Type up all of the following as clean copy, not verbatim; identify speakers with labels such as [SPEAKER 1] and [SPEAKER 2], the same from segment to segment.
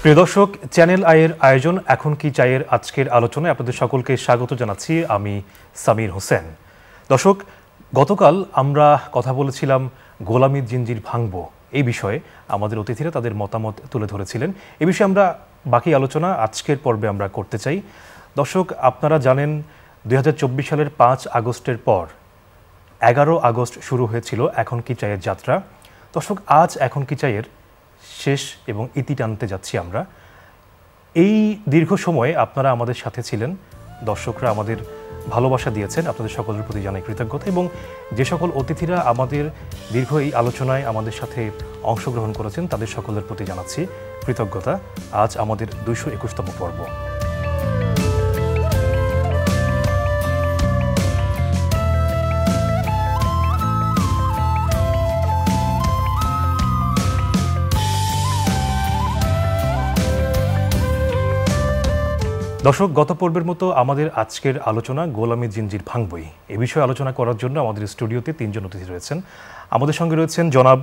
[SPEAKER 1] প্রিয় দর্শক, চ্যানেল আইয়ের আয়োজন এখন কি চাইয়ের আজকের আলোচনায় আপনাদের সকলকে স্বাগত জানাচ্ছি। আমি সামির হোসেন। দর্শক, গতকাল আমরা কথা বলেছিলাম গোলামির জিঞ্জির ভাঙব এই বিষয়ে। আমাদের অতিথিরা তাদের মতামত তুলে ধরেছিলেন। এ বিষয়ে আমরা বাকি আলোচনা আজকের পর্বে আমরা করতে চাই। দর্শক, আপনারা জানেন 2024 সালের 5 আগস্টের পর 11 আগস্ট শুরু হয়েছিল এখন কি চাইয়ের যাত্রা। দর্শক, আজ এখন কি চাইয়ের শেষ এবং ইতি টানতে যাচ্ছি আমরা। এই দীর্ঘ সময়ে আপনারা আমাদের সাথে ছিলেন, দর্শকরা আমাদের ভালোবাসা দিয়েছেন, আপনাদের সকলের প্রতি জানাই কৃতজ্ঞতা। এবং যে সকল অতিথিরা আমাদের দীর্ঘ এই আলোচনায় আমাদের সাথে অংশগ্রহণ করেছেন তাদের সকলের প্রতি জানাচ্ছি কৃতজ্ঞতা। আজ আমাদের 221তম পর্ব। দর্শক, গত পর্বের মতো আমাদের আজকের আলোচনা গোলামির জিঞ্জির ভাঙবই। এ বিষয়ে আলোচনা করার জন্য আমাদের স্টুডিওতে 3 জন অতিথি রয়েছেন। আমাদের সঙ্গে রয়েছেন জনাব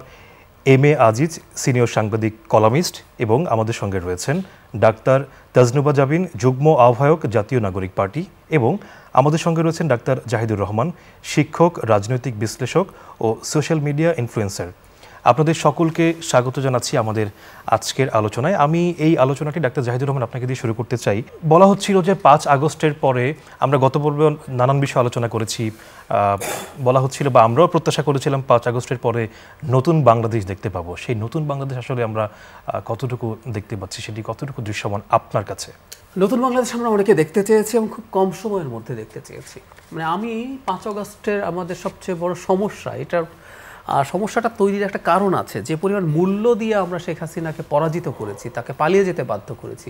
[SPEAKER 1] এম.এ. আজিজ, সিনিয়র সাংবাদিক কলামিস্ট, এবং আমাদের সঙ্গে রয়েছেন ডাক্তার তাজনুবা জাবিন, যুগ্ম আহ্বায়ক, জাতীয় নাগরিক পার্টি, এবং আমাদের সঙ্গে রয়েছেন ডাক্তার জাহিদুর রহমান, শিক্ষক, রাজনৈতিক বিশ্লেষক ও সোশ্যাল মিডিয়া ইনফ্লুয়েন্সার। আপনাদের সকলকে স্বাগত জানাচ্ছি আমাদের আজকের আলোচনায়। আমি এই আলোচনাটি ডাক্তার জাহিদুর রহমান আপনাকে দিয়ে শুরু করতে চাই। বলা হচ্ছিল যে 5 আগস্টের পরে আমরা গত পর্বে নানান বিষয়ে আলোচনা করেছি। বলা হচ্ছিল বা আমরাও প্রত্যাশা করেছিলাম 5 আগস্টের পরে নতুন বাংলাদেশ দেখতে পাবো। সেই নতুন বাংলাদেশ আসলে আমরা কতটুকু দেখতে পাচ্ছি, সেটি কতটুকু দৃশ্যমান আপনার কাছে?
[SPEAKER 2] নতুন বাংলাদেশ আমরা অনেকে দেখতে চেয়েছি এবং খুব কম সময়ের মধ্যে দেখতে চেয়েছি। মানে আমি 5 আগস্টের আমাদের সবচেয়ে বড় সমস্যা, এটার সমস্যাটা তৈরির একটা কারণ আছে। যে পরিমাণ মূল্য দিয়ে আমরা শেখ হাসিনাকে পরাজিত করেছি, তাকে পালিয়ে যেতে বাধ্য করেছি,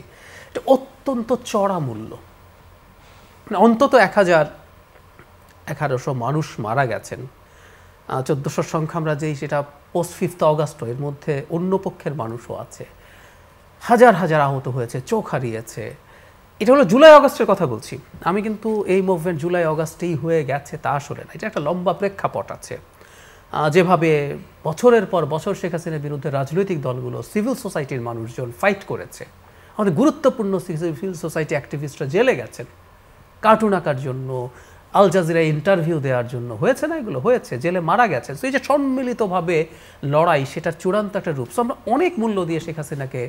[SPEAKER 2] এটা অত্যন্ত চড়া মূল্য। অন্তত 1100 মানুষ মারা গেছেন, 1400 সংখ্যা আমরা যেই, সেটা পোস্ট 5 আগস্ট, এর মধ্যে অন্য পক্ষের মানুষও আছে। হাজার হাজার আহত হয়েছে, চোখ হারিয়েছে। এটা হলো জুলাই আগস্টের কথা বলছি আমি, কিন্তু এই মুভমেন্ট জুলাই আগস্টেই হয়ে গেছে তা আসলে না। এটা একটা লম্বা প্রেক্ষাপট আছে। যেভাবে বছরের পর বছর শেখ হাসিনার বিরুদ্ধে রাজনৈতিক দলগুলো, সিভিল সোসাইটির মানুষজন ফাইট করেছে, আমাদের গুরুত্বপূর্ণ সিভিল সোসাইটি অ্যাক্টিভিস্টরা জেলে গেছেন কার্টুন আঁকার জন্য, আল জাজিরায় ইন্টারভিউ দেওয়ার জন্য, হয়েছে না এগুলো? হয়েছে, জেলে মারা গেছে। তো এই যে সম্মিলিতভাবে লড়াই, সেটার চূড়ান্ত একটা রূপ। সো আমরা অনেক মূল্য দিয়ে শেখ হাসিনাকে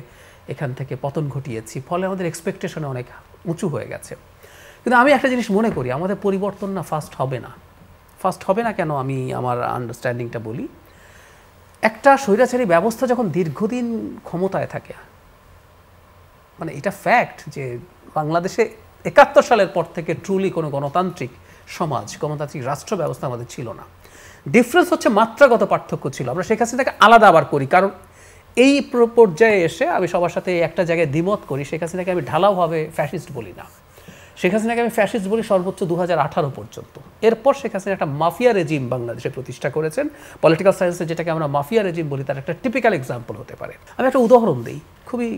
[SPEAKER 2] এখান থেকে পতন ঘটিয়েছি, ফলে আমাদের এক্সপেকটেশনে অনেক উঁচু হয়ে গেছে। কিন্তু আমি একটা জিনিস মনে করি, আমাদের পরিবর্তন না ফাস্ট হবে না। ফার্স্ট হবে না কেন, আমি আমার আন্ডারস্ট্যান্ডিংটা বলি। একটা স্বৈরাচারী ব্যবস্থা যখন দীর্ঘদিন ক্ষমতায় থাকে, মানে এটা ফ্যাক্ট যে বাংলাদেশে 71 সালের পর থেকে ট্রুলি কোনো গণতান্ত্রিক সমাজ, গণতান্ত্রিক রাষ্ট্র ব্যবস্থা আমাদের ছিল না। ডিফারেন্স হচ্ছে মাত্রাগত পার্থক্য ছিল। আমরা শেখ হাসিনাকে আলাদা আবার করি, কারণ এই পর্যায়ে এসে আমি সবার সাথে একটা জায়গায় দ্বিমত করি। শেখ হাসিনাকে আমি ঢালাওভাবে ফ্যাসিস্ট বলি না, শেখ হাসিনাকে আমি ফ্যাসিস্ট বলি সর্বোচ্চ 2018 পর্যন্ত। এরপর শেখ হাসিনা একটা মাফিয়া রেজিম বাংলাদেশে প্রতিষ্ঠা করেছেন। পলিটিক্যাল সায়েন্সে যেটাকে আমরা মাফিয়া রেজিম বলি, তার একটা টিপিক্যাল এক্সাম্পল হতে পারে। আমি একটা উদাহরণ দিই, খুবই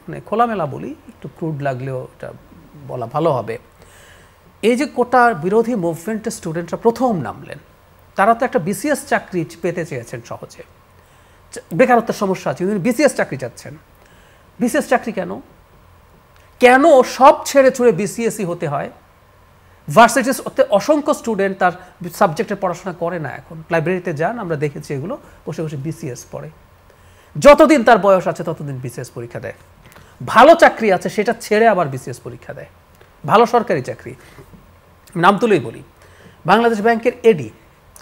[SPEAKER 2] মানে খোলামেলা বলি, একটু ক্রুড লাগলেও এটা বলা ভালো হবে। এই যে কোটা বিরোধী মুভমেন্টের স্টুডেন্টরা প্রথম নামলেন, তারা তো একটা বিসিএস চাকরি পেতে চেয়েছেন সহজে, বেকারত্বের সমস্যা আছে, বিসিএস চাকরি চাচ্ছেন। বিসিএস চাকরি কেন কেন সব ছেড়ে ছুড়ে বিসিএসই হতে হয়? ভার্সিটিস অসংখ্য স্টুডেন্ট তার সাবজেক্টে পড়াশোনা করে না। এখন লাইব্রেরিতে যান, আমরা দেখেছি এগুলো, বসে বসে বিসিএস পড়ে। যতদিন তার বয়স আছে ততদিন বিসিএস পরীক্ষা দেয়। ভালো চাকরি আছে সেটা ছেড়ে আবার বিসিএস পরীক্ষা দেয়। ভালো সরকারি চাকরি, নাম তুলেই বলি, বাংলাদেশ ব্যাংকের এডি,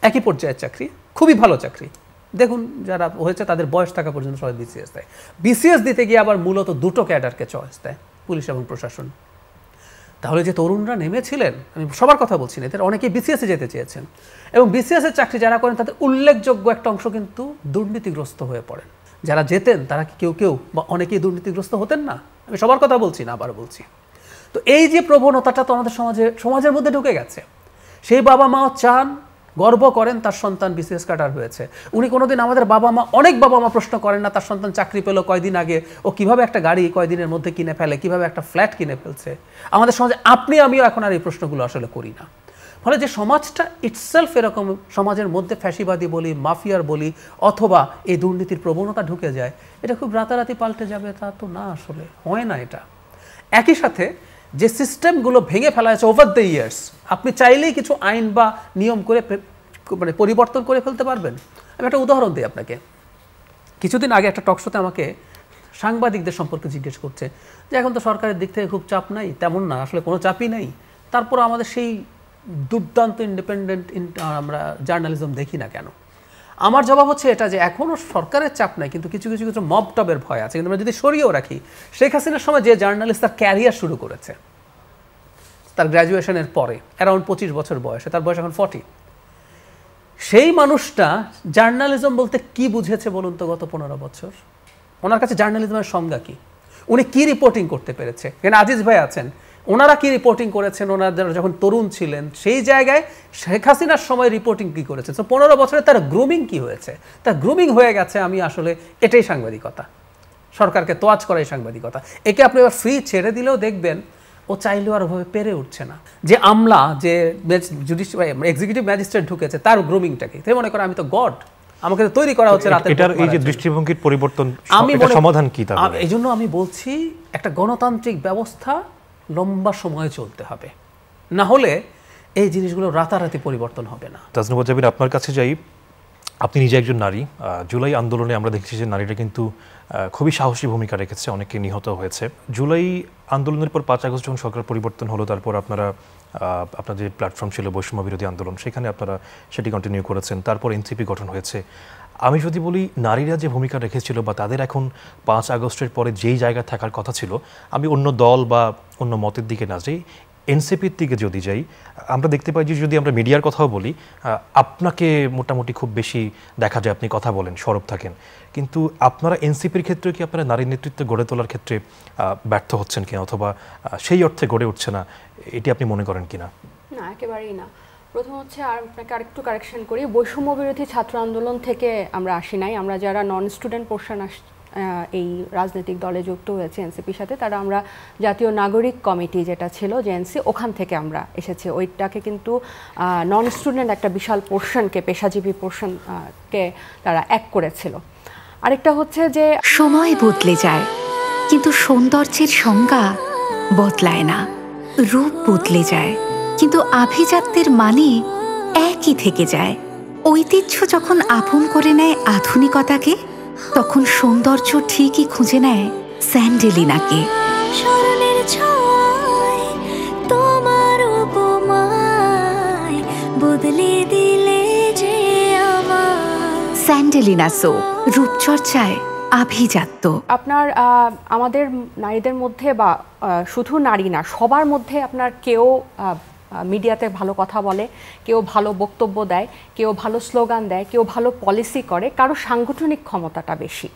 [SPEAKER 2] একই পর্যায়ের চাকরি, খুবই ভালো চাকরি। দেখুন যারা হয়েছে তাদের বয়স থাকা পর্যন্ত সবাই বিসিএস দেয়। বিসিএস দিতে গিয়ে আবার মূলত দুটো ক্যাডারকে চয়েস দেয়, পুলিশ এবং প্রশাসন। তাহলে যে তরুণরা নেমেছিলেন, আমি সবার কথা বলছি না, এদের অনেকেই বিসিএসে যেতে চেয়েছেন, এবং বিসিএসের চাকরি যারা করেন তাদের উল্লেখযোগ্য একটা অংশ কিন্তু দুর্নীতিগ্রস্ত হয়ে পড়েন। যারা যেতেন তারা কি কেউ বা অনেকেই দুর্নীতিগ্রস্ত হতেন না? আমি সবার কথা বলছি না, আবার বলছি। তো এই যে প্রবণতাটা তো আমাদের সমাজের মধ্যে ঢুকে গেছে। সেই বাবা মাও চান, গর্ব করেন তার সন্তান বিসিএস ক্যাডার হয়েছে। উনি কোনোদিন, আমাদের বাবা মা, অনেক বাবা মা প্রশ্ন করেন না তার সন্তান চাকরি পেল কয়দিন আগে, ও কিভাবে একটা গাড়ি কয়দিনের মধ্যে কিনে ফেলে, কিভাবে একটা ফ্ল্যাট কিনে ফেলছে। আমাদের সমাজে আপনি আমিও এখন আর এই প্রশ্নগুলো আসলে করি না। ফলে যে সমাজটা ইটসেলফ এরকম, সমাজের মধ্যে ফ্যাসিবাদী বলি, মাফিয়ার বলি, অথবা এই দুর্নীতির প্রবণতা ঢুকে যায়, এটা খুব রাতারাতি পাল্টে যাবে তা তো না, আসলে হয় না এটা। একই সাথে যে সিস্টেমগুলো ভেঙে ফেলা হয়েছে ওভার দ্য ইয়ার্স, আপনি চাইলেই কিছু আইন বা নিয়ম করে মানে পরিবর্তন করে ফেলতে পারবেন। আমি একটা উদাহরণ দিই আপনাকে। কিছুদিন আগে একটা টকশোতে আমাকে সাংবাদিকদের সম্পর্কে জিজ্ঞেস করছে যে এখন তো সরকারের দিক থেকে খুব চাপ নাই। তেমন না, আসলে কোনো চাপই নেই, তারপর আমাদের সেই দুর্দান্ত ইন্ডিপেন্ডেন্ট আমরা জার্নালিজম দেখি না কেন? আমার জবাব হচ্ছে এটা যে এখনও সরকারের চাপ নাই, কিন্তু কিছু কিছু কিছু মব টবের ভয় আছে। কিন্তু আমরা যদি সরিয়েও রাখি, শেখ হাসিনার সময় যে জার্নালিস্ট তার ক্যারিয়ার শুরু করেছে তার গ্র্যাজুয়েশনের পরে, অ্যারাউন্ড 25 বছর বয়সে, তার বয়স এখন 40, সেই মানুষটা জার্নালিজম বলতে কি বুঝেছে বলুন তো গত 15 বছর? ওনার কাছে জার্নালিজমের সংজ্ঞা কি? উনি কি রিপোর্টিং করতে পেরেছে? এখানে আজিজ ভাই আছেন, ওনারা কি রিপোর্টিং করেছেন ওনারা যখন তরুণ ছিলেন? সেই জায়গায় শেখ হাসিনার সময় রিপোর্টিং কি করেছে? তো 15 বছরে তার গ্রুমিং কি হয়েছে? তার গ্রুমিং হয়ে গেছে। আমি আসলে এটাই সাংবাদিকতা, সরকারকে তোয়াজ করাই সাংবাদিকতা। একে আপনি এবার ফ্রি ছেড়ে দিলেও দেখবেন ও চাইলেও আর ওভাবে পেরে উঠছে না। যে আমলা, যে এক্সিকিউটিভ ম্যাজিস্ট্রেট ঢুকেছে, তার গ্রুমিংটাকে তাই মনে করে আমি তো গড, আমাকে তো তৈরি করা হচ্ছে রাতে।
[SPEAKER 1] এটার এই যে দৃষ্টিভঙ্গির পরিবর্তন, এটা সমাধান কি? তাহলে
[SPEAKER 2] এই জন্য আমি বলছি একটা গণতান্ত্রিক ব্যবস্থা লম্বা সময় চলতে হবে, না হলে এই জিনিসগুলো রাতারাতি পরিবর্তন হবে না।
[SPEAKER 1] তাজনুবা জাবির, আপনার কাছে যাই। আপনি নিজে একজন নারী। জুলাই আন্দোলনে আমরা দেখেছি যে নারীরা কিন্তু খুবই সাহসী ভূমিকা রেখেছে, অনেকে নিহত হয়েছে। জুলাই আন্দোলনের পর 5 আগস্ট যখন সরকার পরিবর্তন হলো, তারপর আপনার যে প্ল্যাটফর্ম ছিল বৈষম্য বিরোধী আন্দোলন, সেখানে আপনারা সেটি কন্টিনিউ করেছেন। তারপর এনসিপি গঠন হয়েছে। আমি যদি বলি নারীরা যে ভূমিকা রেখেছিল বা তাদের এখন 5 আগস্টের পরে যেই জায়গায় থাকার কথা ছিল, আমি অন্য দল বা অন্য মতের দিকে না যাই, এনসিপির দিকে যদি যাই, আমরা দেখতে পাই যে যদি আমরা মিডিয়ার কথাও বলি, আপনাকে মোটামুটি খুব বেশি দেখা যায় আপনি কথা বলেন, সরব থাকেন। কিন্তু আপনারা এনসিপির ক্ষেত্রে কি আপনারা নারী নেতৃত্ব গড়ে তোলার ক্ষেত্রে ব্যর্থ হচ্ছেন কিনা, অথবা সেই অর্থে গড়ে উঠছে না, এটি আপনি মনে করেন কিনা?
[SPEAKER 3] না, একেবারেই না। প্রথম হচ্ছে আপনাকে আরেকটু কারেকশন করি, বৈষম্য বিরোধী ছাত্র আন্দোলন থেকে আমরা আসি নাই। আমরা যারা নন স্টুডেন্ট পোর্শন এই রাজনৈতিক দলে যুক্ত হয়েছে এনসিপির সাথে, তারা আমরা জাতীয় নাগরিক কমিটি যেটা ছিল জেএনসি, ওখান থেকে আমরা এসেছি। ওইটাকে কিন্তু নন স্টুডেন্ট একটা বিশাল পোর্শনকে, পেশাজীবী পোর্শনকে তারা এক করেছিল। আরেকটা হচ্ছে যে
[SPEAKER 4] সময় বদলে যায় কিন্তু সৌন্দর্যের সংজ্ঞা বদলায় না, রূপ বদলে যায় কিন্তু আভিজাত্যের মানে একই থেকে যায়। ঐতিহ্য যখন আপন করে নেয় আধুনিকতাকে, তখন সৌন্দর্য ঠিকই খুঁজে নেয় স্যান্ডেলিনাকে।
[SPEAKER 5] স্মরণের ছোঁয়ায় তোমার উপমায় বদলে দিলে যে আমার।
[SPEAKER 4] স্যান্ডেলিনা সো, রূপচর্চায় আভিজাত্য।
[SPEAKER 3] আপনার আমাদের নারীদের মধ্যে, বা শুধু নারী না, সবার মধ্যে আপনার কেউ মিডিয়াতে ভালো কথা বলে, কেউ ভালো বক্তব্য দেয়, কেউ ভালো স্লোগান দেয়, কেউ ভালো পলিসি করে, কারো সাংগঠনিক ক্ষমতাটা বেশি,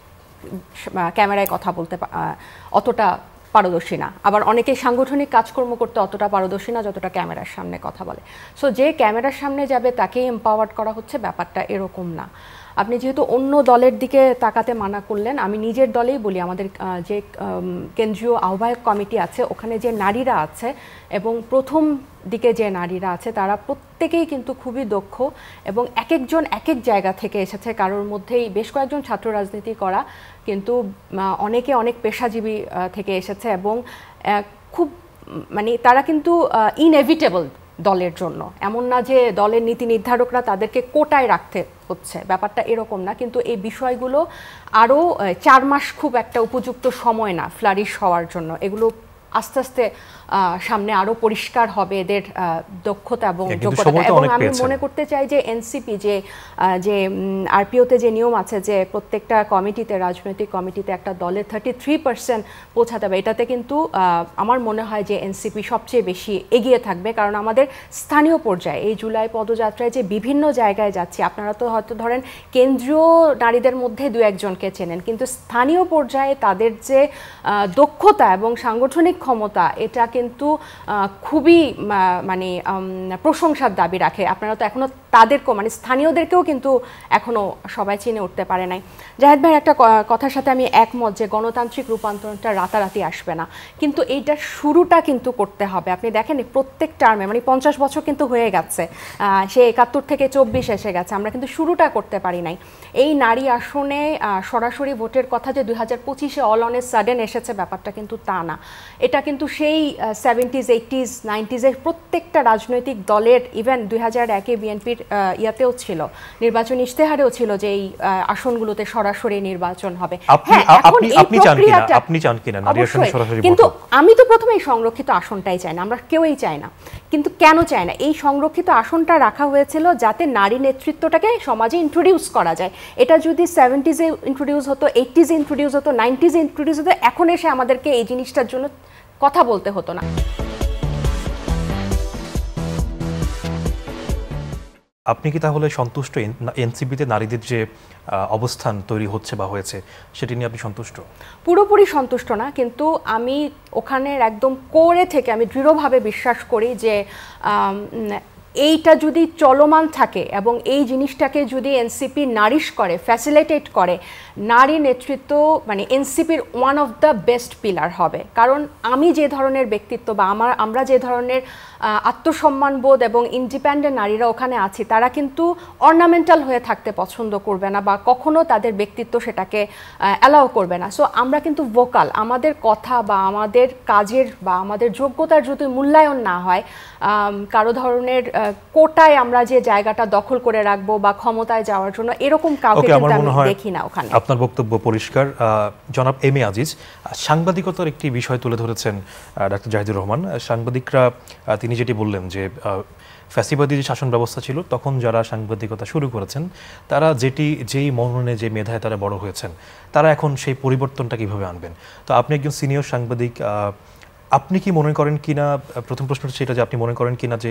[SPEAKER 3] ক্যামেরায় কথা বলতে অতটা পারদর্শী না। আবার অনেকে সাংগঠনিক কাজকর্ম করতে অতটা পারদর্শী না যতটা ক্যামেরার সামনে কথা বলে। সো যে ক্যামেরার সামনে যাবে তাকেই এম্পাওয়ার্ড করা হচ্ছে, ব্যাপারটা এরকম না। আপনি যেহেতু অন্য দলের দিকে তাকাতে মানা করলেন, আমি নিজের দলেই বলি, আমাদের যে কেন্দ্রীয় আহ্বায়ক কমিটি আছে, ওখানে যে নারীরা আছে এবং প্রথম দিকে যে নারীরা আছে, তারা প্রত্যেকেই কিন্তু খুবই দক্ষ এবং এক একজন এক এক জায়গা থেকে এসেছে। কারোর মধ্যেই বেশ কয়েকজন ছাত্র রাজনীতি করা, কিন্তু অনেকে অনেক পেশাজীবী থেকে এসেছে এবং খুব মানে তারা কিন্তু ইনএভিটেবল দলের জন্য। এমন না যে দলের নীতি নির্ধারকরা তাদেরকে কোটায় রাখতে হচ্ছে, ব্যাপারটা এরকম না। কিন্তু এই বিষয়গুলো আরও 4 মাস খুব একটা উপযুক্ত সময় না ফ্লারিশ হওয়ার জন্য। এগুলো আস্তে আস্তে সামনে আরও পরিষ্কার হবে এদের দক্ষতা এবং যোগ্যতা। এবং আমি মনে করতে চাই যে এনসিপি যে আরপিওতে যে নিয়ম আছে যে প্রত্যেকটা কমিটিতে, রাজনৈতিক কমিটিতে একটা দলের 33% পৌঁছাতে হবে, এটাতে কিন্তু আমার মনে হয় যে এনসিপি সবচেয়ে বেশি এগিয়ে থাকবে। কারণ আমাদের স্থানীয় পর্যায়ে এই জুলাই পদযাত্রায় যে বিভিন্ন জায়গায় যাচ্ছি, আপনারা তো হয়তো ধরেন কেন্দ্রীয় নারীদের মধ্যে 2-1 জনকে চেনেন, কিন্তু স্থানীয় পর্যায়ে তাদের যে দক্ষতা এবং সাংগঠনিক ক্ষমতা, এটা কিন্তু খুবই মানে প্রশংসার দাবি রাখে। আপনারা তো এখনো তাদেরকেও মানে স্থানীয়দেরকেও কিন্তু এখনো সবাই চিনে উঠতে পারে নাই। জাহেদ ভাইয়ের একটা কথার সাথে আমি একমত যে গণতান্ত্রিক রূপান্তরটা রাতারাতি আসবে না, কিন্তু এইটার শুরুটা কিন্তু করতে হবে। আপনি দেখেন প্রত্যেক টার্মে মানে 50 বছর কিন্তু হয়ে গেছে, সে 71 থেকে 24 এসে গেছে, আমরা কিন্তু শুরুটা করতে পারি নাই। এই নারী আসনে সরাসরি ভোটের কথা যে 2025-এ অল অন এ সাডেন এসেছে ব্যাপারটা কিন্তু তা না। এটা কিন্তু সেই 70s 80s 90s-এর প্রত্যেকটা রাজনৈতিক দলের, ইভেন 2001-এ বিএনপির ইয়াতেও ছিল, নির্বাচনী ইশতেহারেও ছিল যে এই আসনগুলোতে সরাসরি নির্বাচন হবে।
[SPEAKER 1] আপনি চান কিনা নারী আসনে সরাসরি ভোট?
[SPEAKER 3] কিন্তু আমি তো প্রথমে এই সংরক্ষিত আসনটাই চাই না, আমরা কেউই চাই না। কিন্তু কেন চাই না? এই সংরক্ষিত আসনটা রাখা হয়েছিল যাতে নারী নেতৃত্বটাকে সমাজে ইন্ট্রোডিউস করা যায়। এটা যদি 70s-এ ইন্ট্রোডিউস হতো, 80s-এ ইন্ট্রোডিউস হতো, 90s-এ ইন্ট্রোডিউস হতো, এখন এসে আমাদেরকে এই জিনিসটার জন্য কথা বলতে হতো না।
[SPEAKER 1] আপনি কি তাহলে সন্তুষ্ট এনসিপিতে নারীদের যে অবস্থান তৈরি হচ্ছে বা হয়েছে সেটি নিয়ে আপনি সন্তুষ্ট?
[SPEAKER 3] পুরোপুরি সন্তুষ্ট না, কিন্তু আমি ওখানের একদম কোরে থেকে আমি দৃঢ়ভাবে বিশ্বাস করি যে এইটা যদি চলমান থাকে এবং এই জিনিসটাকে যদি এনসিপি নারিশ করে, ফ্যাসিলিটেট করে, নারী নেতৃত্ব মানে এনসিপির one of the best pillar হবে। কারণ আমি যে ধরনের ব্যক্তিত্ব বা আমরা যে ধরনের আত্মসম্মানবোধ এবং ইন্ডিপেন্ডেন্ট নারীরা ওখানে আছি, তারা কিন্তু অর্নামেন্টাল হয়ে থাকতে পছন্দ করবে না বা কখনো তাদের ব্যক্তিত্ব সেটাকে অ্যালাউ করবে না। সো আমরা কিন্তু ভোকাল, আমাদের কথা বা আমাদের কাজের বা আমাদের যোগ্যতার যদি মূল্যায়ন না হয়, কারো ধরনের কোটায় আমরা যে জায়গাটা দখল করে রাখবো বা ক্ষমতায় যাওয়ার জন্য এরকম কাউকে কিন্তু আমি দেখি না ওখানে।
[SPEAKER 1] আপনার বক্তব্য পরিষ্কার। জনাব এম এ আজিজ, সাংবাদিকতার একটি বিষয় তুলে ধরেছেন ডাক্তার জাহিদুর রহমান। সাংবাদিকরা তিনি যেটি বললেন যে ফ্যাসিবাদী যে শাসন ব্যবস্থা ছিল তখন যারা সাংবাদিকতা শুরু করেছেন তারা যেই মননে যে মেধায় তারা বড় হয়েছেন, তারা এখন সেই পরিবর্তনটা কিভাবে আনবেন? তো আপনি একজন সিনিয়র সাংবাদিক, আপনি কি মনে করেন কিনা, প্রথম প্রশ্নটা সেটা যে আপনি মনে করেন কিনা যে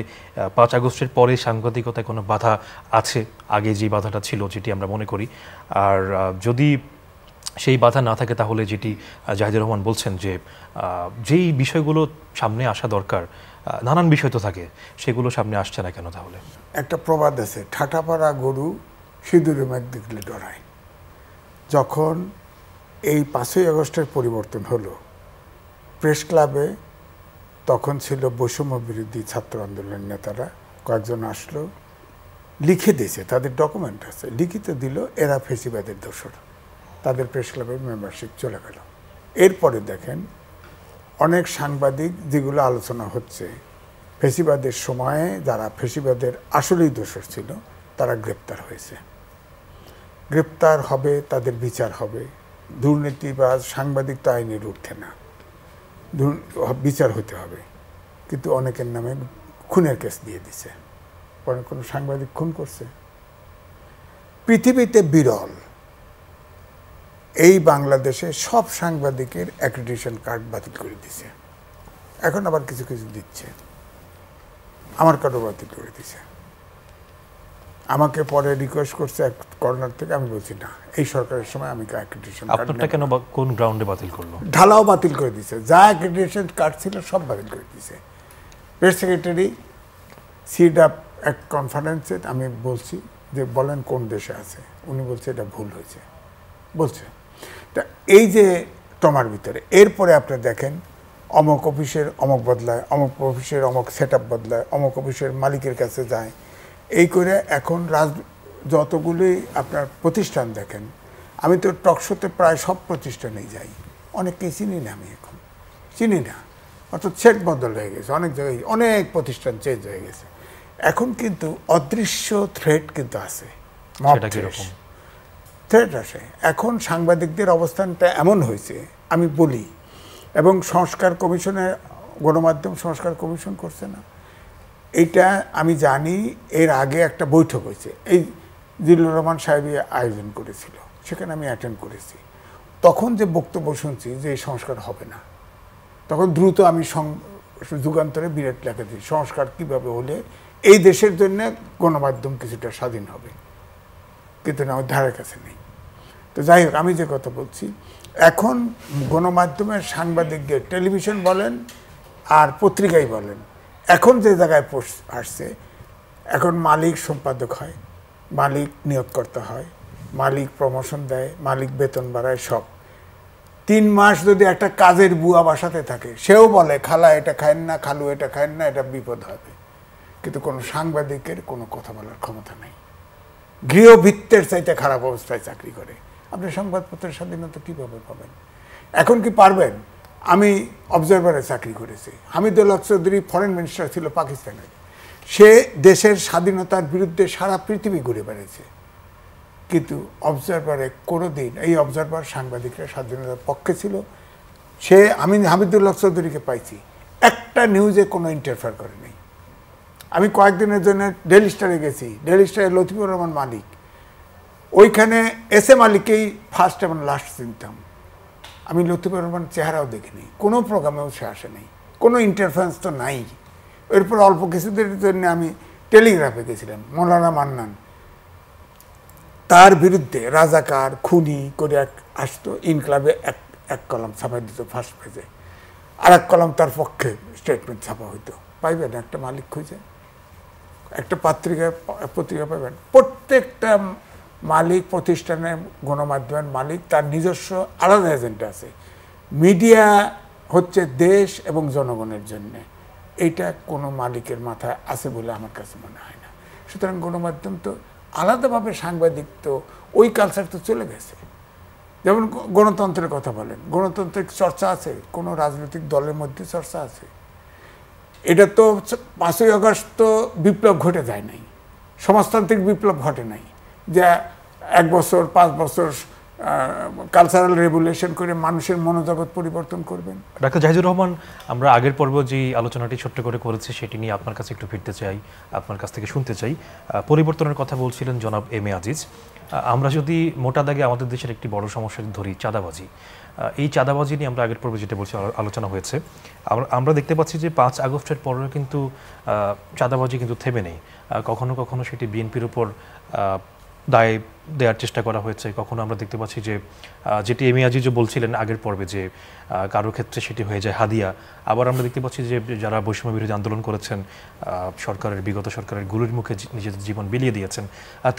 [SPEAKER 1] 5 আগস্টের পরে সাংবাদিকতায় কোনো বাধা আছে, আগে যে বাধাটা ছিল যেটি আমরা মনে করি, আর যদি সেই বাধা না থাকে তাহলে যেটি জাহিদুর রহমান বলছেন যে যেই বিষয়গুলো সামনে আসা দরকার, নানান বিষয় তো থাকে, সেগুলো সামনে আসছে না কেন তাহলে?
[SPEAKER 6] একটা প্রবাদ আছে, ঠাটাপাড়া গরু সিঁদুরে মেঘ দেখলে ডরায়। যখন এই 5ই আগস্টের পরিবর্তন হলো, প্রেস ক্লাবে তখন ছিল বৈষম্য বিরোধী ছাত্র আন্দোলনের নেতারা, কয়েকজন আসলো, লিখে দিয়েছে, তাদের ডকুমেন্ট আছে, লিখিত দিল এরা ফেসিবাদের দোসর, তাদের প্রেস ক্লাবের মেম্বারশিপ চলে গেল। এরপরে দেখেন অনেক সাংবাদিক যেগুলো আলোচনা হচ্ছে, ফেসিবাদের সময়ে যারা ফেসিবাদের আসলেই দোষর ছিল তারা গ্রেপ্তার হয়েছে, গ্রেপ্তার হবে, তাদের বিচার হবে। দুর্নীতিবাজ সাংবাদিক তো আইনের ঊর্ধ্বে না, বিচার হতে হবে। কিন্তু অনেকের নামে খুনের কেস দিয়ে দিছে। পরে কোনো সাংবাদিক খুন করছে? পৃথিবীতে বিরল। এই বাংলাদেশে সব সাংবাদিকের অ্যাক্রেডিটেশন কার্ড বাতিল করে দিছে, এখন আবার কিছু কিছু দিচ্ছে। আমার কার্ডও বাতিল করে দিছে। আমাকে পরে রিকোয়েস্ট করছে এক কর্নার থেকে, আমি বলছি না, এই সরকারের সময় আমি অ্যাক্রেডিটেশন কার্ড।
[SPEAKER 1] আপনারটা কেন, কোন গ্রাউন্ডে বাতিল করলো?
[SPEAKER 6] ঢালাও বাতিল করে দিছে, যা অ্যাক্রেডিটেশন কার্ড ছিল সব বাতিল করে দিছে। প্রেস সেক্রেটারি সিডাপ এক কনফারেন্সে আমি বলছি যে বলেন কোন দেশে আছে, উনি বলছে এটা ভুল হয়েছে বলছে। তা এই যে তোমার ভিতরে, এরপরে আপনি দেখেন অমুক অফিসের অমুক বদলায়, অমুক অফিসের অমুক সেট আপ বদলায়, অমুক অফিসের মালিকের কাছে যায়, এই করে এখন যতগুলি আপনার প্রতিষ্ঠান দেখেন, আমি তো টকশোতে প্রায় সব প্রতিষ্ঠানেই যাই, অনেককেই চিনি না, আমি এখন চিনি না, অর্থাৎ সেট বদল হয়ে গেছে, অনেক জায়গায় অনেক প্রতিষ্ঠান চেঞ্জ হয়ে গেছে। এখন কিন্তু অদৃশ্য থ্রেট কিন্তু আছে, থ্রেট আসে। এখন সাংবাদিকদের অবস্থানটা এমন হয়েছে, আমি বলি, এবং সংস্কার কমিশনের, গণমাধ্যম সংস্কার কমিশন করছে না, এইটা আমি জানি। এর আগে একটা বৈঠক হয়েছে, এই জিল্লুর রহমান সাহেব আয়োজন করেছিল, সেখানে আমি অ্যাটেন্ড করেছি। তখন যে বক্তব্য শুনছি যে এই সংস্কার হবে না, তখন দ্রুত আমি যুগান্তরে বিরাট লেখা দিই, সংস্কার কীভাবে হলে এই দেশের জন্য গণমাধ্যম কিছুটা স্বাধীন হবে, কিন্তু না, ওই ধারের কাছে নেই। তো যাই হোক, আমি যে কথা বলছি, এখন গণমাধ্যমের সাংবাদিকদের, টেলিভিশন বলেন আর পত্রিকাই বলেন, এখন যে জায়গায় আসছে, এখন মালিক সম্পাদক হয়, মালিক নিয়োগকর্তা হয়, মালিক প্রমোশন দেয়, মালিক বেতন বাড়ায়, সব। 3 মাস যদি একটা কাজের বুয়া বাসাতে থাকে, সেও বলে খালা এটা খায়েন না, খালু এটা খায়েন না, এটা বিপদ হবে। কিন্তু কোনো সাংবাদিকের কোনো কথা বলার ক্ষমতা নেই। গৃহভিত্তের চাইতে খারাপ অবস্থায় চাকরি করে। আপনি সংবাদপত্রের স্বাধীনতা কীভাবে পাবেন? এখন কি পারবেন? আমি অবজারভারে চাকরি করেছি। হামিদুল হক চৌধুরী ফরেন মিনিস্টার ছিল পাকিস্তানের। সে দেশের স্বাধীনতার বিরুদ্ধে সারা পৃথিবী ঘুরে বেড়েছে, কিন্তু অবজারভারে কোনো দিন, এই অবজারভার সাংবাদিকরা স্বাধীনতার পক্ষে ছিল। আমি হামিদুল হক চৌধুরীকে পাইছি, একটা নিউজে কোনো ইন্টারফেয়ার করেনি। আমি কয়েকদিনের জন্য ডেইলি স্টারে গেছি, ডেইলি স্টারে লতিফুর রহমান মালিক, ওইখানে এস এ মালিককেই ফার্স্ট এবং লাস্ট চিনতাম। আমি লতিফুর রহমান চেহারাও দেখিনি, কোনো প্রোগ্রামেও সে আসেনি, কোনো ইন্টারফারেন্স তো নাই। এরপর অল্প কিছুদের জন্য আমি টেলিগ্রাফে গেছিলাম, মৌলানা মান্নান তার বিরুদ্ধে রাজাকার খুনি করে আসতো, ইনক্লাবে এক কলম ছাপাই দিত ফার্স্ট পেজে, আর এক কলম তার পক্ষে স্টেটমেন্ট ছাপা হইতো। পাইবেন একটা মালিক খুঁজে, একটা পত্রিকা পাবেন? প্রত্যেকটা মালিক প্রতিষ্ঠানের গণমাধ্যমের মালিক তার নিজস্ব আলাদা এজেন্ডা আছে। মিডিয়া হচ্ছে দেশ এবং জনগণের জন্যে, এইটা কোনো মালিকের মাথায় আছে বলে আমার কাছে মনে হয় না। সুতরাং গণমাধ্যম তো আলাদাভাবে, সাংবাদিক তো ওই কালচার তো চলে গেছে। যেমন গণতন্ত্রের কথা বলেন, গণতান্ত্রিক চর্চা আছে, কোনো রাজনৈতিক দলের মধ্যে চর্চা আছে? এটা তো 5ই আগস্ট তো বিপ্লব ঘটে যায় নাই, সমাজতান্ত্রিক বিপ্লব ঘটে নাই যে 1 বছর 5 বছর কালচারাল রেগুলেশন করে মানুষের মনোজগৎ পরিবর্তন করবেন।
[SPEAKER 1] ডাক্তার জাহিদুর রহমান, আমরা আগের পর্ব যে আলোচনাটি ছোট্ট করে করেছি সেটি নিয়ে আপনার কাছে একটু ফিরতে চাই, আপনার কাছ থেকে শুনতে চাই। পরিবর্তনের কথা বলছিলেন জনাব এম এ আজিজ। আমরা যদি মোটা দাগে আমাদের দেশের একটি বড় সমস্যা ধরি, চাঁদাবাজি। এই চাঁদাবাজি নিয়ে আমরা আগের পর্বে যেটা বলছি আলোচনা হয়েছে। আমরা দেখতে পাচ্ছি যে 5 আগস্টের পরেও কিন্তু চাঁদাবাজি কিন্তু থেমে নেই। কখনো কখনো সেটি বিএনপির উপর দায় দেওয়ার চেষ্টা করা হয়েছে, কখনো আমরা দেখতে পাচ্ছি যে যেটি এম এ আজিজও বলছিলেন আগের পর্বে যে কারো ক্ষেত্রে সেটি হয়ে যায় হাদিয়া। আবার আমরা দেখতে পাচ্ছি যে যারা বৈষম্য বিরোধী আন্দোলন করেছেন, বিগত সরকারের গুলির মুখে নিজেদের জীবন বিলিয়ে দিয়েছেন,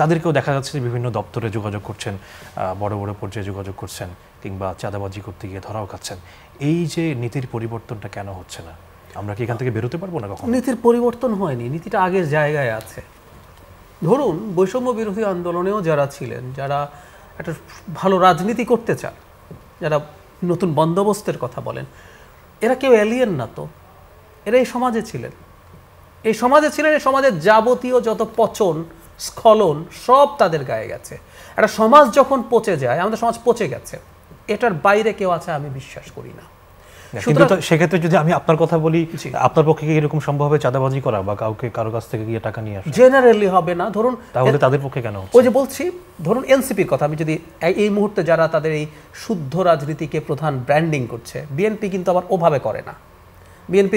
[SPEAKER 1] তাদেরকেও দেখা যাচ্ছে যে বিভিন্ন দপ্তরে যোগাযোগ করছেন, বড় বড় পর্যায়ে যোগাযোগ করছেন, কিংবা চাঁদাবাজি করতে গিয়ে ধরাও খাচ্ছেন। এই যে নীতির পরিবর্তনটা কেন হচ্ছে না? আমরা কি এখান থেকে বেরোতে পারবো না? কখন
[SPEAKER 2] নীতির পরিবর্তন হয়নি, নীতিটা আগের জায়গায় আছে। ধরুন বৈষম্য বিরোধী আন্দোলনেও যারা ছিলেন, যারা একটা ভালো রাজনীতি করতে চান, যারা নতুন বন্দোবস্তের কথা বলেন, এরা কেউ এলিয়েন না তো, এরা এই সমাজে ছিলেন, এই সমাজের যাবতীয় যত পচন স্খলন সব তাদের গায়ে গেছে। একটা সমাজ যখন পচে যায়, আমাদের সমাজ পচে গেছে, এটার বাইরে কেউ আছে আমি বিশ্বাস করি না।
[SPEAKER 1] কিন্তু সেক্ষেত্রে যদি আমি আপনার কথা বলি, আপনার পক্ষে কি এরকম সম্ভব হবে চাঁদাবাজি করা বা কারো কাছ থেকে গিয়ে টাকা নিয়ে আসা?
[SPEAKER 2] জেনারেলি হবে না। ধরুন
[SPEAKER 1] তাহলে তাদের পক্ষে কেন?
[SPEAKER 2] ওই যে বলছি, ধরুন এনসিপির কথা, আমি যদি এই মুহূর্তে যারা তাদের এই শুদ্ধ রাজনীতিকে প্রধান ব্র্যান্ডিং করছে, বিএনপি কিন্তু আবার ওভাবে করে না। বিএনপি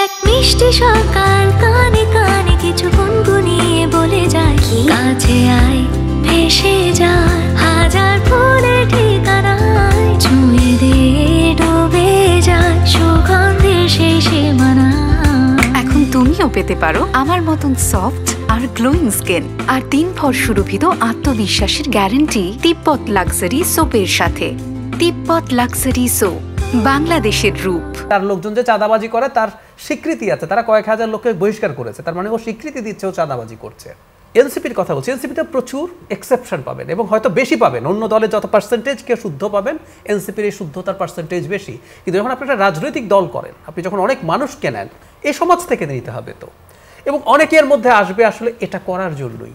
[SPEAKER 5] এক মিষ্টি সকাল, কানে কানে কিছু গুনগুনিয়ে বলে যায়, কাছে আয় ভেসে যায় হাজার ফুলের ঠিকানায়, ছুঁয়ে দিয়ে ডুবে যায় সুগন্ধে সেই সীমানা।
[SPEAKER 4] এখন তুমিও পেতে পারো আমার মতন সফট আর গ্লোয়িং স্কিন আর 3 ভর সুরভিত আত্মবিশ্বাসের গ্যারান্টি তিব্বত লাক্সারি সোপের সাথে। তিব্বত লাক্সারি সোপ, বাংলাদেশের রূপ।
[SPEAKER 2] তার লোকজন যে চাঁদাবাজি করে তার স্বীকৃতি আছে, তারা কয়েক হাজার লোককে বহিষ্কার করেছে, তার মানে ও স্বীকৃতি দিচ্ছে ও চাঁদাবাজি করছে। এনসিপির কথা বলছি, এনসিপিতে প্রচুর এক্সেপশন পাবেন এবং হয়তো বেশি পাবেন। অন্য দলে যত পার্সেন্টেজ কে শুদ্ধ পাবেন, এনসিপির এই শুদ্ধতার পার্সেন্টেজ বেশি। কিন্তু যখন আপনি একটা রাজনৈতিক দল করেন, আপনি যখন অনেক মানুষকে নেন, এই সমাজ থেকে নিতে হবে তো, এবং অনেকের মধ্যে আসবে আসলে এটা করার জন্যই।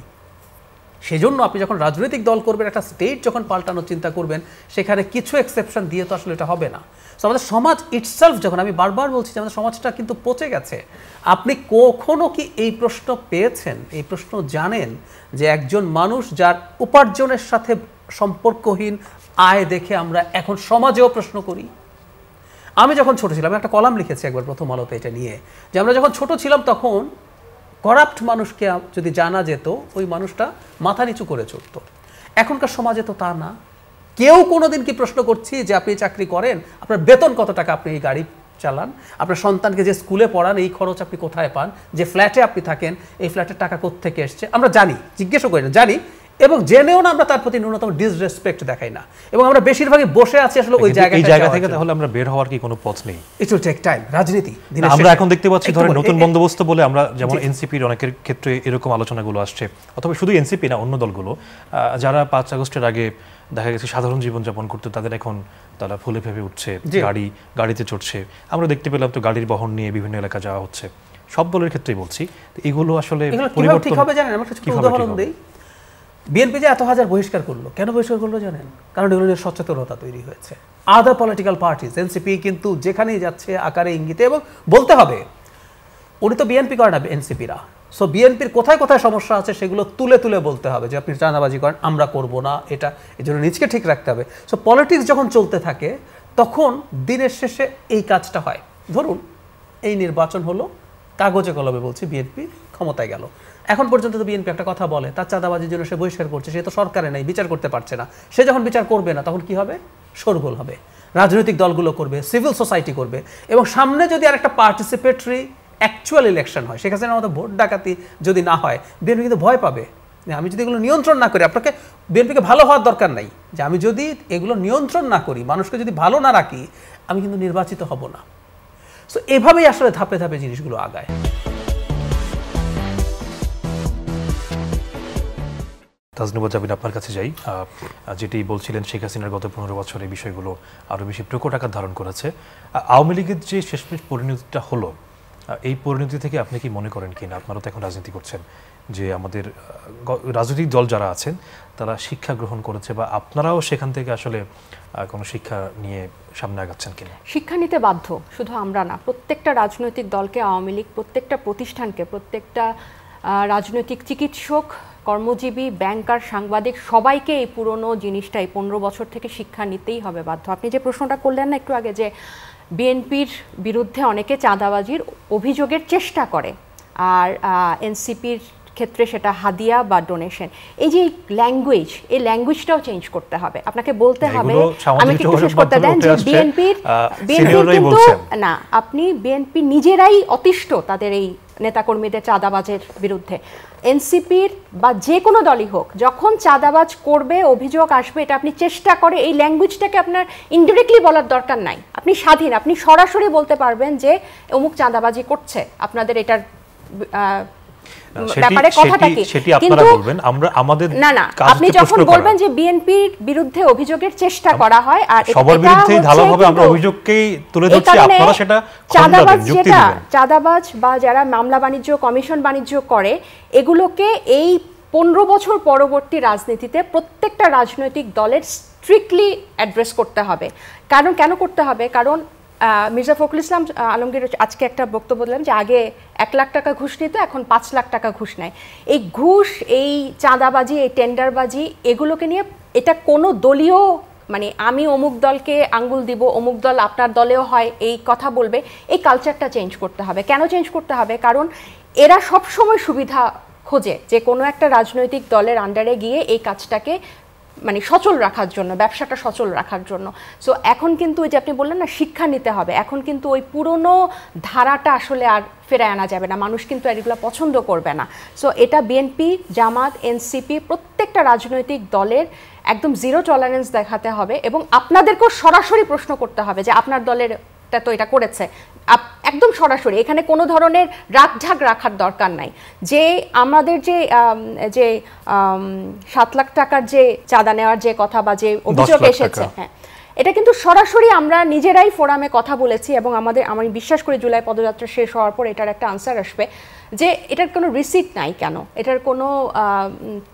[SPEAKER 2] সেজন্য আপনি যখন রাজনৈতিক দল করবেন, একটা স্টেট যখন পাল্টানোর চিন্তা করবেন, সেখানে কিছু এক্সেপশন দিয়ে তো আসলে এটা হবে না। সো আমাদের সমাজ ইটসেলফ, যখন আমি বারবার বলছি যে আমাদের সমাজটা কিন্তু পচে গেছে। আপনি কখনো কি এই প্রশ্ন পেয়েছেন, এই প্রশ্ন জানেন যে একজন মানুষ যার উপার্জনের সাথে সম্পর্কহীন আয় দেখে আমরা এখন সমাজেও প্রশ্ন করি? আমি যখন ছোট ছিলাম, একটা কলাম লিখেছি একবার প্রথম আলোতে এটা নিয়ে, যে আমরা যখন ছোট ছিলাম তখন করাপ্ট মানুষকে যদি জানা যেত, ওই মানুষটা মাথা নিচু করে চলত। এখনকার সমাজে তো তা না। কেউ কোনোদিন কি প্রশ্ন করছি যে আপনি চাকরি করেন, আপনার বেতন কত টাকা, আপনি এই গাড়ি চালান, আপনার সন্তানকে যে স্কুলে পড়ান এই খরচ আপনি কোথায় পান, যে ফ্ল্যাটে আপনি থাকেন এই ফ্ল্যাটের টাকা কোত্থেকে এসছে আমরা জানি, জিজ্ঞেসও করি না, জানি, এবং জেনেও না আমরা তার প্রতি ন্যূনতম ডিসরেসপেক্ট দেখাই না, এবং আমরা বেশিরভাগই বসে আছি আসলে ওই
[SPEAKER 1] জায়গা থেকে। তাহলে আমরা বের হওয়ার কি কোনো পথ নেই?
[SPEAKER 2] It will take time. রাজনীতি
[SPEAKER 1] আমরা এখন দেখতে পাচ্ছি ধরেন নতুন বন্দোবস্ত বলে আমরা যেমন এনসিপির অনেকের ক্ষেত্রে এরকম আলোচনাগুলো আসছে, অথবা শুধু এনসিপি না অন্য দলগুলো যারা 5 আগস্টের আগে দেখা গেছে সাধারণ জীবনযাপন করতে, তাদের এখন তারা ফুলে ফেপে উঠছে, গাড়িতে চড়ছে। আমরা দেখতে পেলাম তো গাড়ির বহন নিয়ে বিভিন্ন এলাকা যাওয়া হচ্ছে, সব দলের ক্ষেত্রেই বলছি। এগুলো আসলে
[SPEAKER 2] পরিবর্তন ঠিক হবে জানেন? আমরা কিছু উদাহরণ দেই। বিএনপি যে এত হাজার বহিষ্কার করলো, কেন বহিষ্কার করলো জানেন? কারণ এগুলো নিয়ে সচেতনতা তৈরি হয়েছে। আদার পলিটিক্যাল পার্টিজ, এনসিপি কিন্তু যেখানেই যাচ্ছে আকারে ইঙ্গিতে, এবং বলতে হবে উনি তো বিএনপি করে না, এনসিপিরা। সো বিএনপির কোথায় কোথায় সমস্যা আছে সেগুলো তুলে তুলে বলতে হবে যে আপনি চাঁদাবাজি করেন, আমরা করব না, এটা এই জন্য নিজকে ঠিক রাখতে হবে। সো পলিটিক্স যখন চলতে থাকে তখন দিনের শেষে এই কাজটা হয়। ধরুন এই নির্বাচন হলো, কাগজে কলমে বলছি বিএনপি ক্ষমতায় গেল, এখন পর্যন্ত তো বিএনপি একটা কথা বলে তার চাঁদাবাজির জন্য সে বহিষ্কার করছে, সে তো সরকারে নাই, বিচার করতে পারছে না। সে যখন বিচার করবে না তখন কি হবে? শোরগোল হবে, রাজনৈতিক দলগুলো করবে, সিভিল সোসাইটি করবে, এবং সামনে যদি আরেকটা পার্টিসিপেটরি অ্যাকচুয়াল ইলেকশন হয়, সেখানে আমাদের ভোট ডাকাতি যদি না হয়, বিএনপি কিন্তু ভয় পাবে যে আমি যদি এগুলো নিয়ন্ত্রণ না করি। আপনাকে বিএনপিকে ভালো হওয়ার দরকার নাই, যে আমি যদি এগুলো নিয়ন্ত্রণ না করি, মানুষকে যদি ভালো না রাখি, আমি কিন্তু নির্বাচিত হব না। সো এভাবেই আসলে ধাপে ধাপে জিনিসগুলো আগায়।
[SPEAKER 1] তাজনুবা জাবিন, আপনার কাছে যাই। যেটি বলছিলেন শেখ হাসিনার গত 15 বছর এই বিষয়গুলো আরও বেশি প্রকট আকার ধারণ করেছে। আওয়ামী লীগের যে শেষমেশ পরিণতিটা হলো, এই পরিণতি থেকে আপনি কি মনে করেন কিনা, আপনারা তো এখন রাজনীতি করছেন, যে আমাদের রাজনৈতিক দল যারা আছেন তারা শিক্ষা গ্রহণ করেছে, বা আপনারাও সেখান থেকে আসলে কোনো শিক্ষা নিয়ে সামনে আগাচ্ছেন কিনা?
[SPEAKER 3] শিক্ষা নিতে বাধ্য, শুধু আমরা না, প্রত্যেকটা রাজনৈতিক দলকে, আওয়ামী লীগ প্রত্যেকটা প্রতিষ্ঠানকে, প্রত্যেকটা রাজনৈতিক চিকিৎসক, কর্মজীবী, ব্যাংকার, সাংবাদিক সবাইকে এই পুরনো জিনিসটাই 15 বছর থেকে শিক্ষা নিতেই হবে বাধ্য। আপনি যে প্রশ্নটা করলেন না একটু আগে, যে বিএনপির বিরুদ্ধে অনেকে চাঁদাবাজির অভিযোগের চেষ্টা করে, আর এনসিপির ক্ষেত্রে সেটা হাদিয়া বা ডোনেশন, এই যে ল্যাঙ্গুয়েজ, এই ল্যাঙ্গুয়েজটাও চেঞ্জ করতে হবে। আপনাকে বলতে হবে, আমি একটু শেষ করতে দেন, যে বিএনপির কিন্তু না, আপনি বিএনপি নিজেরাই অতিষ্ঠ তাদের এই নেতাকর্মীদের চাঁদাবাজের বিরুদ্ধে। এনসিপির বা যে কোনো দলই হোক, যখন চাঁদাবাজ করবে, অভিযোগ আসবে, এটা আপনি চেষ্টা করে, এই ল্যাঙ্গুয়েজটাকে আপনার ইনডিরেক্টলি বলার দরকার নাই, আপনি স্বাধীন, আপনি সরাসরি বলতে পারবেন যে অমুক চাঁদাবাজি করছে, আপনাদের এটার ব্যাপারে কথাটা কি, কিন্তু না না, আপনি যখন বলবেন যে বিএনপির বিরুদ্ধে অভিযোগের চেষ্টা করা হয়, আর
[SPEAKER 1] সবার বিরুদ্ধেই ঢালাওভাবে আমরা অভিযোগকেই তুলে ধরছি, আপনারা সেটা
[SPEAKER 3] চাঁদাবাজ, যেটা চাঁদাবাজ বা যারা মামলা বাণিজ্য, কমিশন বাণিজ্য করে, এগুলোকে এই 15 বছর পরবর্তী রাজনীতিতে প্রত্যেকটা রাজনৈতিক দলের স্ট্রিক্টলি অ্যাড্রেস করতে হবে। কারণ কেন করতে হবে? কারণ মির্জা ফখরুল ইসলাম আলমগীর আজকে একটা বক্তব্য দিলাম যে আগে 1 লাখ টাকা ঘুষ নিত, এখন 5 লাখ টাকা ঘুষ নেয়। এই ঘুষ, এই চাঁদাবাজি, এই টেন্ডারবাজি, এগুলোকে নিয়ে এটা কোনো দলীয়, মানে আমি অমুক দলকে আঙ্গুল দিব, অমুক দল আপনার দলেও হয়, এই কথা বলবে, এই কালচারটা চেঞ্জ করতে হবে। কেন চেঞ্জ করতে হবে? কারণ এরা সবসময় সুবিধা খোঁজে, যে কোনো একটা রাজনৈতিক দলের আন্ডারে গিয়ে এই কাজটাকে মানে সচল রাখার জন্য, ব্যবসাটা সচল রাখার জন্য। সো এখন কিন্তু ওই যে আপনি বললেন না, শিক্ষা নিতে হবে। এখন কিন্তু ওই পুরনো ধারাটা আসলে আর ফেরায় আনা যাবে না, মানুষ কিন্তু আর এগুলো পছন্দ করবে না। সো এটা বিএনপি, জামাত, এনসিপি প্রত্যেকটা রাজনৈতিক দলের একদম জিরো টলারেন্স দেখাতে হবে, এবং আপনাদেরকেও সরাসরি প্রশ্ন করতে হবে যে আপনার দলের তো এটা করেছে, একদম সরাসরি, এখানে কোনো ধরনের রাগঢাক রাখার দরকার নাই। যে আমাদের যে 7 লাখ টাকার যে চাঁদা নেওয়ার যে কথা বা যে অভিযোগ এসেছে, হ্যাঁ, এটা কিন্তু সরাসরি আমরা নিজেরাই ফোরামে কথা বলেছি, এবং আমি বিশ্বাস করি জুলাই পদযাত্রা শেষ হওয়ার পর এটার একটা আনসার আসবে, যে এটার কোনো রিসিট নাই কেন, এটার কোনো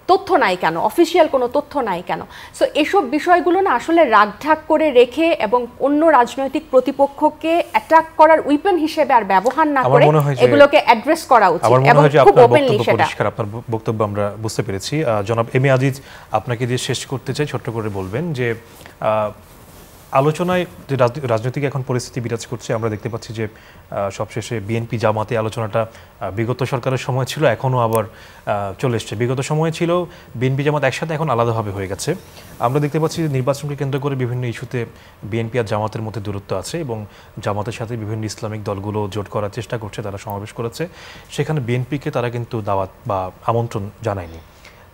[SPEAKER 3] তথ্য নাই কেন, অফিসিয়াল কোনো তথ্য নাই কেন। সো এসব বিষয়গুলো না আসলে রাগঢাক করে রেখে এবং অন্য রাজনৈতিক প্রতিপক্ষকে অ্যাটাক করার উইপেন হিসেবে আর ব্যবহার না করে এগুলোকে অ্যাড্রেস করা উচিত, এবং খুব ওপেনলি সেটা।
[SPEAKER 1] আপনার বক্তব্য আমরা বুঝতে পেরেছি। জনাব এম এ আজিজ, আপনাকে দিয়ে শেষ করতে চাই, ছোট্ট করে বলবেন যে আলোচনায় যে রাজনৈতিক এখন পরিস্থিতি বিরাজ করছে, আমরা দেখতে পাচ্ছি যে সবশেষে বিএনপি জামাতে আলোচনাটা বিগত সরকারের সময় ছিল, এখনও আবার চলে এসছে। বিগত সময়ে ছিল বিএনপি জামাত একসাথে, এখন আলাদাভাবে হয়ে গেছে। আমরা দেখতে পাচ্ছি যে নির্বাচনকে কেন্দ্র করে বিভিন্ন ইস্যুতে বিএনপি আর জামাতের মধ্যে দূরত্ব আছে এবং জামাতের সাথে বিভিন্ন ইসলামিক দলগুলো জোট করার চেষ্টা করছে, তারা সমাবেশ করেছে, সেখানে বিএনপিকে তারা কিন্তু দাওয়াত বা আমন্ত্রণ জানায়নি।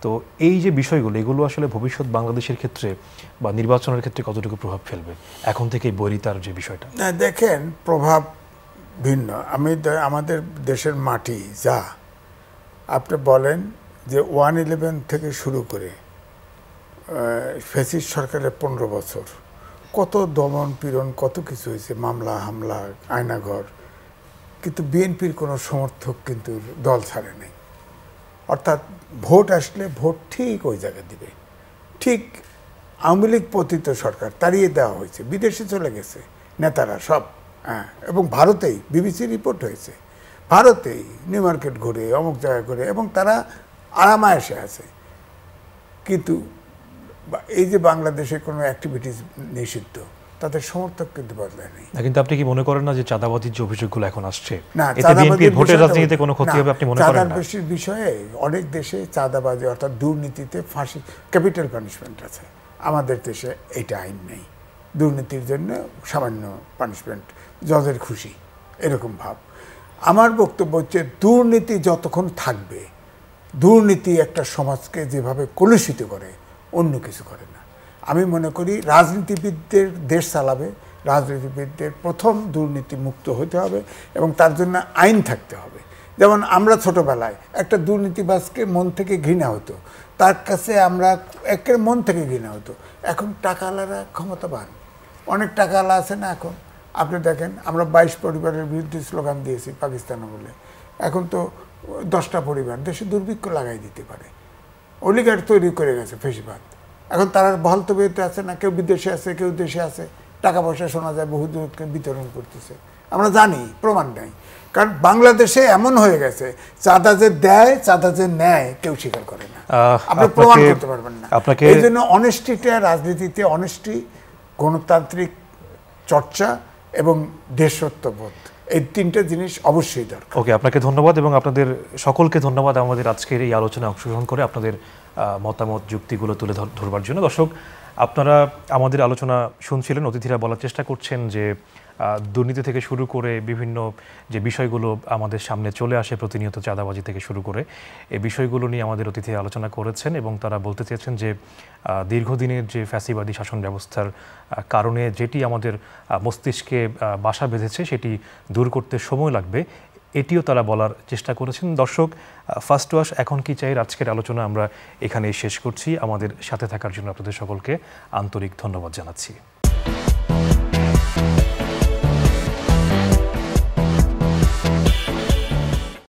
[SPEAKER 1] তো এই যে বিষয়গুলো, এগুলো আসলে ভবিষ্যৎ বাংলাদেশের ক্ষেত্রে বা নির্বাচনের ক্ষেত্রে কতটুকু প্রভাব ফেলবে এখন থেকে বৈরিতার যে বিষয়টা?
[SPEAKER 6] দেখেন, প্রভাব ভিন্ন। আমাদের দেশের মাটি যা আপনি বলেন যে 1/11 থেকে শুরু করে ফ্যাসিস্ট সরকারের 15 বছর কত দমন পীড়ন, কত কিছু হয়েছে, মামলা হামলা, আয়নাঘর, কিন্তু বিএনপির কোনো সমর্থক কিন্তু দল ছাড়ে নাই। অর্থাৎ ভোট আসলে ভোট ঠিক ওই জায়গায় দিবে। ঠিক আওয়ামী লীগ পতিত সরকার তাড়িয়ে দেওয়া হয়েছে, বিদেশে চলে গেছে নেতারা সব, হ্যাঁ, এবং ভারতেই বিবিসি রিপোর্ট হয়েছে, ভারতেই নিউ মার্কেট ঘুরে, অমুক জায়গায় ঘুরে, এবং তারা আরামায়েশে আছে। কিন্তু এই যে বাংলাদেশে কোনো অ্যাক্টিভিটিস নিষিদ্ধ, তাদের সমর্থক কিন্তু বদলায় নেই।
[SPEAKER 1] কিন্তু আপনি কি মনে করেন না যে চাঁদাবাজির যে অভিযোগগুলো এখন আসছে,
[SPEAKER 6] না,
[SPEAKER 1] এতে বিএনপির ভোটের রাজনীতিতে কোনো ক্ষতি হবে আপনি মনে করেন না?
[SPEAKER 6] চাঁদাবাজির বিষয়ে অনেক দেশে চাঁদাবাজি অর্থাৎ দুর্নীতিতে ফাঁসি, ক্যাপিটাল পানিশমেন্ট আছে। আমাদের দেশে এইটা আইন নেই। দুর্নীতির জন্য সামান্য পানিশমেন্ট, জজের খুশি, এরকম ভাব। আমার বক্তব্য হচ্ছে দুর্নীতি যতক্ষণ থাকবে, দুর্নীতি একটা সমাজকে যেভাবে কলুষিত করে অন্য কিছু করে না। আমি মনে করি রাজনীতিবিদদের দেশ চালাবে, রাজনীতিবিদদের প্রথম দুর্নীতি মুক্ত হতে হবে এবং তার জন্য আইন থাকতে হবে। যেমন আমরা ছোটবেলায় একটা দুর্নীতিবাজকে মন থেকে ঘৃণা হতো, তার কাছে আমরা একের মন থেকে ঘৃণা হতো। এখন টাকাওয়ালারা ক্ষমতাবান, অনেক টাকাওয়ালা আছে না এখন। আপনি দেখেন, আমরা 22 পরিবারের বিরুদ্ধে স্লোগান দিয়েছি পাকিস্তানে বলে, এখন তো 10টা পরিবার দেশে দুর্ভিক্ষ লাগাই দিতে পারে। অলিগার্ড তৈরি করে গেছে ফেসিবাদ। এখন তারা বহাল তবিয়তে আছে না, কেউ বিদেশে আছে, কেউ দেশে আছে, টাকা পয়সা শোনা যায় বহু দূরকে বিতরণ করতেছে। আমরা জানি, প্রমাণ নেই। কারণ বাংলাদেশে এমন হয়ে গেছে, চাঁদা যে দেয়, চাঁদা যে নেয়, কেউ স্বীকার করে না, আপনি প্রমাণ করতে পারবেন না। এই জন্য অনেস্টিটা রাজনীতিতে, অনেস্টি, গণতান্ত্রিক চর্চা এবং দেশত্ববোধ, এই 3টে জিনিস অবশ্যই দরকার।
[SPEAKER 1] ওকে, আপনাকে ধন্যবাদ এবং আপনাদের সকলকে ধন্যবাদ আমাদের আজকের এই আলোচনায় অংশগ্রহণ করে আপনাদের মতামত, যুক্তিগুলো তুলে ধরবার জন্য। দর্শক, আপনারা আমাদের আলোচনা শুনছিলেন, অতিথিরা বলার চেষ্টা করছেন যে দুর্নীতি থেকে শুরু করে বিভিন্ন যে বিষয়গুলো আমাদের সামনে চলে আসে প্রতিনিয়ত, চাঁদাবাজি থেকে শুরু করে, এই বিষয়গুলো নিয়ে আমাদের অতিথিরা আলোচনা করেছেন এবং তারা বলতে চেয়েছেন যে দীর্ঘদিনের যে ফ্যাসিবাদী শাসন ব্যবস্থার কারণে যেটি আমাদের মস্তিষ্কে বাসা বেঁধেছে, সেটি দূর করতে সময় লাগবে, এটিও তারা বলার চেষ্টা করেছেন। দর্শক, ফার্স্ট ওয়াশ এখন কি চাই আজকের আলোচনা আমরা এখানেই শেষ করছি। আমাদের সাথে থাকার জন্য আপনাদের সকলকে আন্তরিক ধন্যবাদ জানাচ্ছি।